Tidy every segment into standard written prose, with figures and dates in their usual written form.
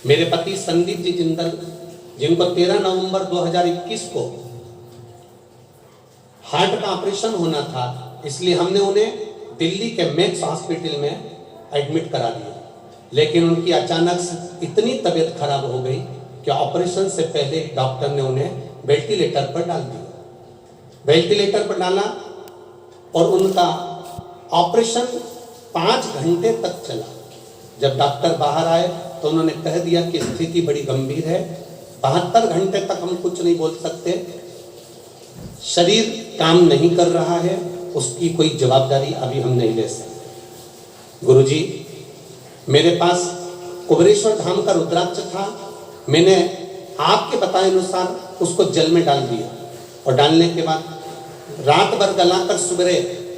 मेरे पति संदीप जी जिंदल, जिनको 13 नवंबर 2021 को हार्ट का ऑपरेशन होना था, इसलिए हमने उन्हें दिल्ली के मैक्स हॉस्पिटल में एडमिट करा दिया। लेकिन उनकी अचानक से इतनी तबीयत खराब हो गई कि ऑपरेशन से पहले डॉक्टर ने उन्हें वेंटिलेटर पर डाल दिया। वेंटिलेटर पर डाला और उनका ऑपरेशन 5 घंटे तक चला। जब डॉक्टर बाहर आए तो उन्होंने कह दिया कि स्थिति बड़ी गंभीर है, 72 घंटे तक हम कुछ नहीं बोल सकते, शरीर काम नहीं कर रहा है, उसकी कोई जवाबदारी अभी हम नहीं ले सकते। गुरुजी, मेरे पास कुबेरेश्वर धाम का रुद्राक्ष था, मैंने आपके बताए अनुसार उसको जल में डाल दिया और डालने के बाद रात भर गलाकर सुबह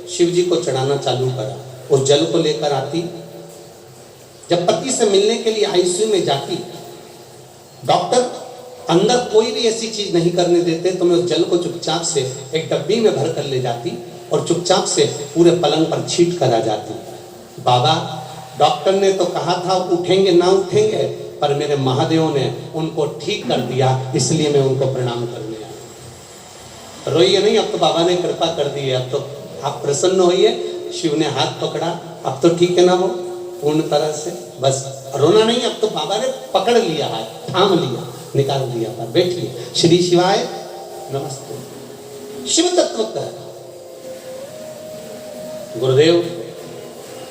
शिव जी को चढ़ाना चालू करा। उस जल को लेकर आती, जब पति से मिलने के लिए आईसीयू में जाती, डॉक्टर अंदर कोई भी ऐसी चीज नहीं करने देते, तो मैं उस जल को चुपचाप से एक डब्बी में भर कर ले जाती और चुपचाप से पूरे पलंग पर छीट कर आ जाती। बाबा, डॉक्टर ने तो कहा था उठेंगे ना उठेंगे, पर मेरे महादेव ने उनको ठीक कर दिया, इसलिए मैं उनको प्रणाम करने आया। रोइए नहीं, अब तो बाबा ने कृपा कर दी है, अब तो आप प्रसन्न होइए। शिव ने हाथ पकड़ा, अब तो ठीक है ना वो पूर्ण तरह से, बस रोना नहीं, अब तो बाबा ने पकड़ लिया, हाथ थाम लिया, निकाल दिया था। बैठिए। श्री शिवाय नमस्ते। शिव तत्व का गुरुदेव,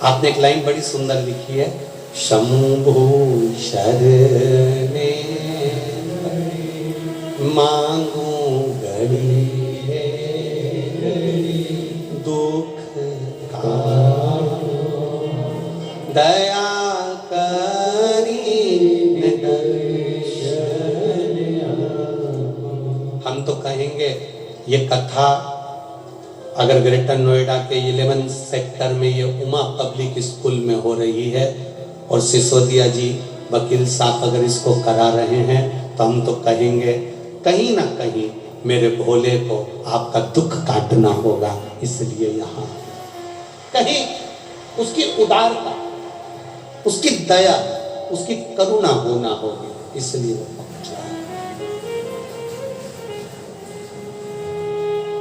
आपने एक लाइन बड़ी सुंदर लिखी है, शंभु शरणे मांगू घड़ी दुख दया करी हम तो कहेंगे ये कथा अगर ग्रेटर नोएडा के 11 सेक्टर में ये उमा पब्लिक स्कूल में हो रही है और सिसोदिया जी वकील साहब अगर इसको करा रहे हैं, तो हम तो कहेंगे कहीं ना कहीं मेरे भोले को आपका दुख काटना होगा, इसलिए यहाँ कहीं उसकी उदारता, उसकी दया, उसकी करुणा होना होगी, इसलिए वो पहुंचा।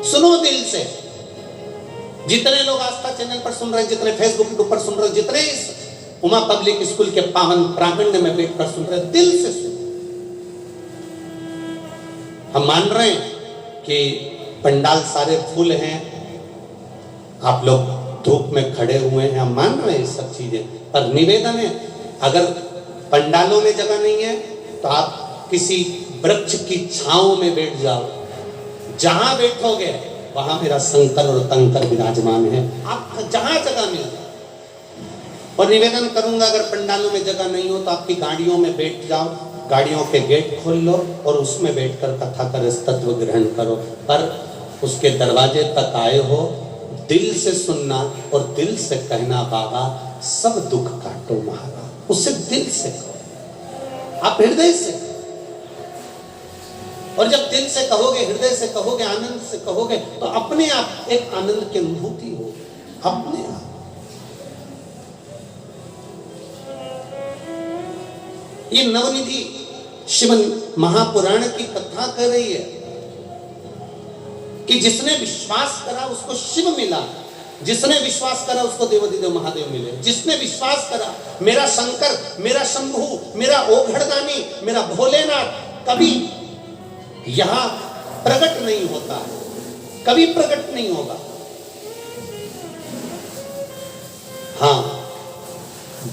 सुनो दिल से, जितने लोग आस्था चैनल पर सुन रहे हैं, जितने फेसबुक के ऊपर सुन रहे हैं, जितने इस उमा पब्लिक स्कूल के पावन प्रांगण में बैठकर सुन रहे हैं, दिल से सुन। हम मान रहे हैं कि पंडाल सारे फूल हैं, आप लोग धूप में खड़े हुए हैं, हम मान रहे हैं सब चीजें, पर निवेदन है, अगर पंडालों में जगह नहीं है तो आप किसी वृक्ष की छांव में बैठ जाओ, जहां बैठोगे वहां मेरा शंकर और तंकर विराजमान है, आप जहां जगह मिल जाए। और निवेदन करूंगा, अगर पंडालों में जगह नहीं हो तो आपकी गाड़ियों में बैठ जाओ, गाड़ियों के गेट खोल लो और उसमें बैठकर कथा कर तत्व ग्रहण करो, पर उसके दरवाजे तक आए हो, दिल से सुनना और दिल से कहना, बाबा सब दुख काटो महाराज, उससे दिल से कहो, आप हृदय से। और जब दिल से कहोगे, हृदय से कहोगे, आनंद से कहोगे, तो अपने आप एक आनंद की अनुभूति हो, अपने आप। ये नवनिधि शिवन महापुराण की कथा कर रही है कि जिसने विश्वास करा उसको शिव मिला, जिसने विश्वास करा उसको देवाधिदेव महादेव मिले, जिसने विश्वास करा मेरा शंकर, मेरा शंभु, मेरा ओघड़दानी, मेरा भोलेनाथ कभी यहां प्रकट नहीं होता है, कभी प्रकट नहीं होगा। हाँ,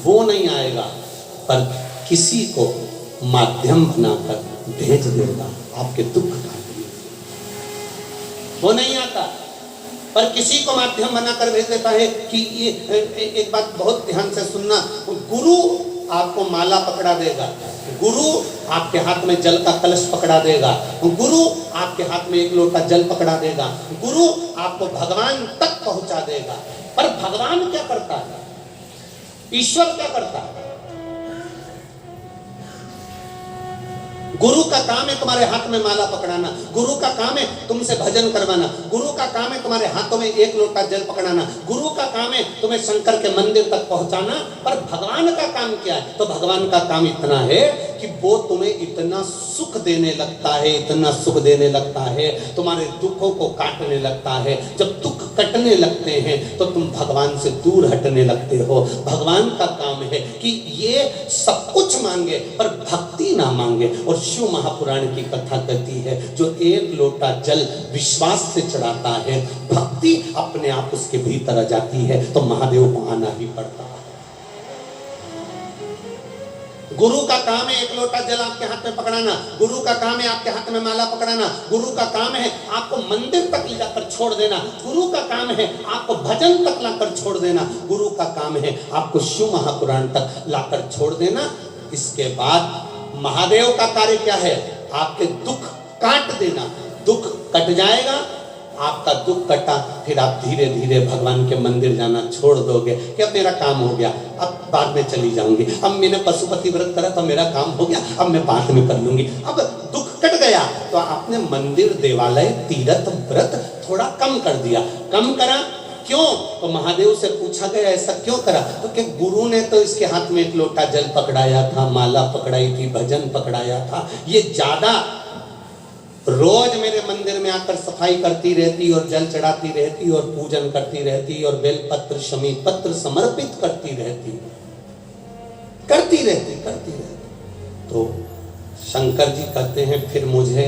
वो नहीं आएगा, पर किसी को माध्यम बनाकर भेज देगा आपके दुख का। वो नहीं आता, पर किसी को माध्यम बनाकर भेज देता है कि ये एक बात बहुत ध्यान से सुनना, गुरु आपको माला पकड़ा देगा, गुरु आपके हाथ में जल का कलश पकड़ा देगा, गुरु आपके हाथ में एक लोटा जल पकड़ा देगा, गुरु आपको भगवान तक पहुंचा देगा। पर भगवान क्या करता है, ईश्वर क्या करता है? गुरु का काम है तुम्हारे हाथ में माला पकड़ाना, गुरु का काम है तुमसे भजन करवाना, गुरु का काम है तुम्हारे हाथों में एक लोटा जल पकड़ाना, गुरु का काम है तुम्हें शंकर के मंदिर तक पहुंचाना। पर भगवान का काम क्या है? तो भगवान का काम इतना है कि वो तुम्हें इतना सुख देने लगता है, इतना सुख देने लगता है, तुम्हारे दुखों को काटने लगता है। जब दुख कटने लगते हैं तो तुम भगवान से दूर हटने लगते हो। भगवान का काम है कि ये सब कुछ मांगे पर भक्ति ना मांगे। और शिव महापुराण की कथा कहती है, जो एक लोटा जल विश्वास से चढ़ाता है, भक्ति अपने आप उसके भीतर आ जाती है, तो महादेव को आना ही पड़ता है। गुरु का काम है एक लोटा जल आपके हाथ में पकड़ाना, गुरु का काम है आपके हाथ में माला पकड़ाना, गुरु का काम है आपको मंदिर तक ले जाकर छोड़ देना, गुरु का काम है आपको भजन तक लाकर छोड़ देना, गुरु का काम है आपको शिव महापुराण तक लाकर छोड़ देना। इसके बाद महादेव का कार्य क्या है? आपके दुख काट देना। दुख कट जाएगा, आपका दुख कटा, फिर आप धीरे धीरे भगवान के मंदिर जाना छोड़ दोगे कि अब मेरा काम हो गया, अब बाद में चली जाऊंगी, अब मैंने पशुपति व्रत करा तो मेरा काम हो गया, अब मैं बाद में कर लूंगी। अब दुख कट गया तो आपने मंदिर, देवालय, तीर्थ, व्रत थोड़ा कम कर दिया। कम करा क्यों? तो महादेव से पूछा गया ऐसा क्यों करा? तो कि गुरु ने तो इसके हाथ में एक लोटा जल पकड़ाया था, माला पकड़ाई थी, भजन पकड़ाया था, ये ज्यादा रोज मेरे मंदिर में आकर सफाई करती रहती और जल चढ़ाती रहती और पूजन करती रहती और बेलपत्र, शमी पत्र समर्पित करती रहती। तो शंकर जी कहते हैं फिर मुझे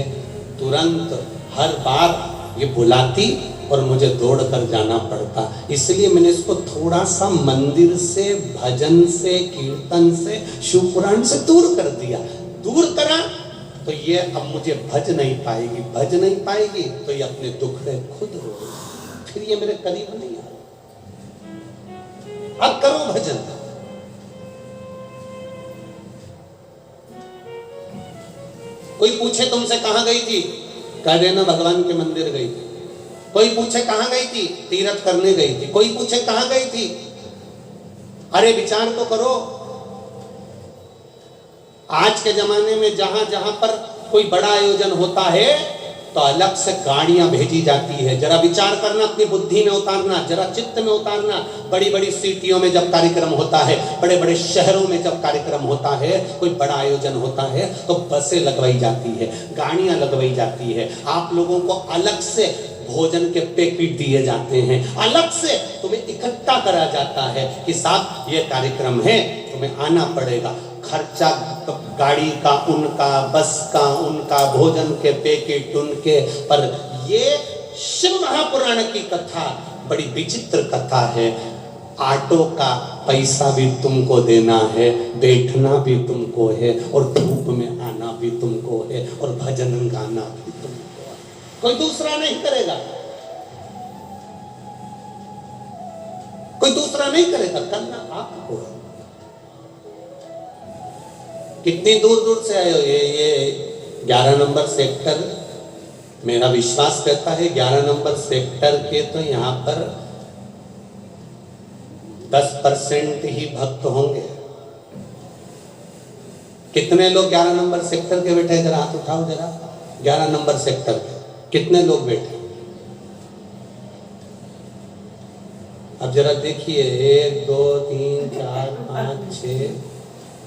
तुरंत हर बार ये बुलाती और मुझे दौड़ कर जाना पड़ता। इसलिए मैंने इसको थोड़ा सा मंदिर से, भजन से, कीर्तन से, शिव पुराण से दूर कर दिया। दूर करा तो ये अब मुझे भज नहीं पाएगी, भज नहीं पाएगी तो ये अपने दुखड़े खुद रो, फिर ये मेरे करीब नहीं आ। अब करो भजन। कोई पूछे तुमसे कहां गई थी, कह देना भगवान के मंदिर गई थी। कोई पूछे कहां गई थी, तीर्थ करने गई थी। कोई पूछे कहां गई थी, अरे विचार तो करो। आज के जमाने में जहां जहां पर कोई बड़ा आयोजन होता है तो अलग से गाड़ियां भेजी जाती है। जरा विचार करना, अपनी बुद्धि में उतारना, जरा चित्त में उतारना। बड़ी बड़ी सिटियों में जब कार्यक्रम होता है, बड़े बड़े शहरों में जब कार्यक्रम होता है, कोई बड़ा आयोजन होता है तो बसें लगवाई जाती है, गाड़ियां लगवाई जाती है, आप लोगों को अलग से भोजन के पैकेट दिए जाते हैं, अलग से तुम्हें इकट्ठा करा जाता है कि साहब ये कार्यक्रम है, तुम्हें आना पड़ेगा। खर्चा गाड़ी का उनका, बस का उनका, भोजन के पैकेट उनके। पर ये शिव महापुराण की कथा बड़ी विचित्र कथा है। ऑटो का पैसा भी तुमको देना है, बैठना भी तुमको है, और धूप में आना भी तुमको है, और भजन गाना भी तुमको है। कोई दूसरा नहीं करेगा, कोई दूसरा नहीं करेगा, करना आपको है। कितनी दूर दूर से आए हो। ये 11 नंबर सेक्टर, मेरा विश्वास कहता है 11 नंबर सेक्टर के तो यहाँ पर 10% ही भक्त होंगे। कितने लोग 11 नंबर सेक्टर के बैठे, जरा हाथ उठाओ जरा। 11 नंबर सेक्टर के कितने लोग बैठे? अब जरा देखिए, 1 2 3 4 5 6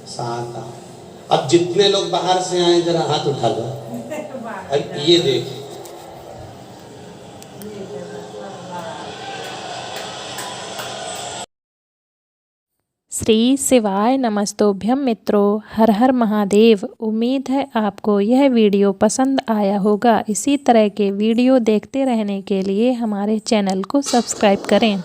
7 8। अब जितने लोग बाहर से आए जरा हाथ उठा लो। ये देखिए, श्री शिवाय नमस्तोभ्यम मित्रों, हर हर महादेव। उम्मीद है आपको यह वीडियो पसंद आया होगा। इसी तरह के वीडियो देखते रहने के लिए हमारे चैनल को सब्सक्राइब करें।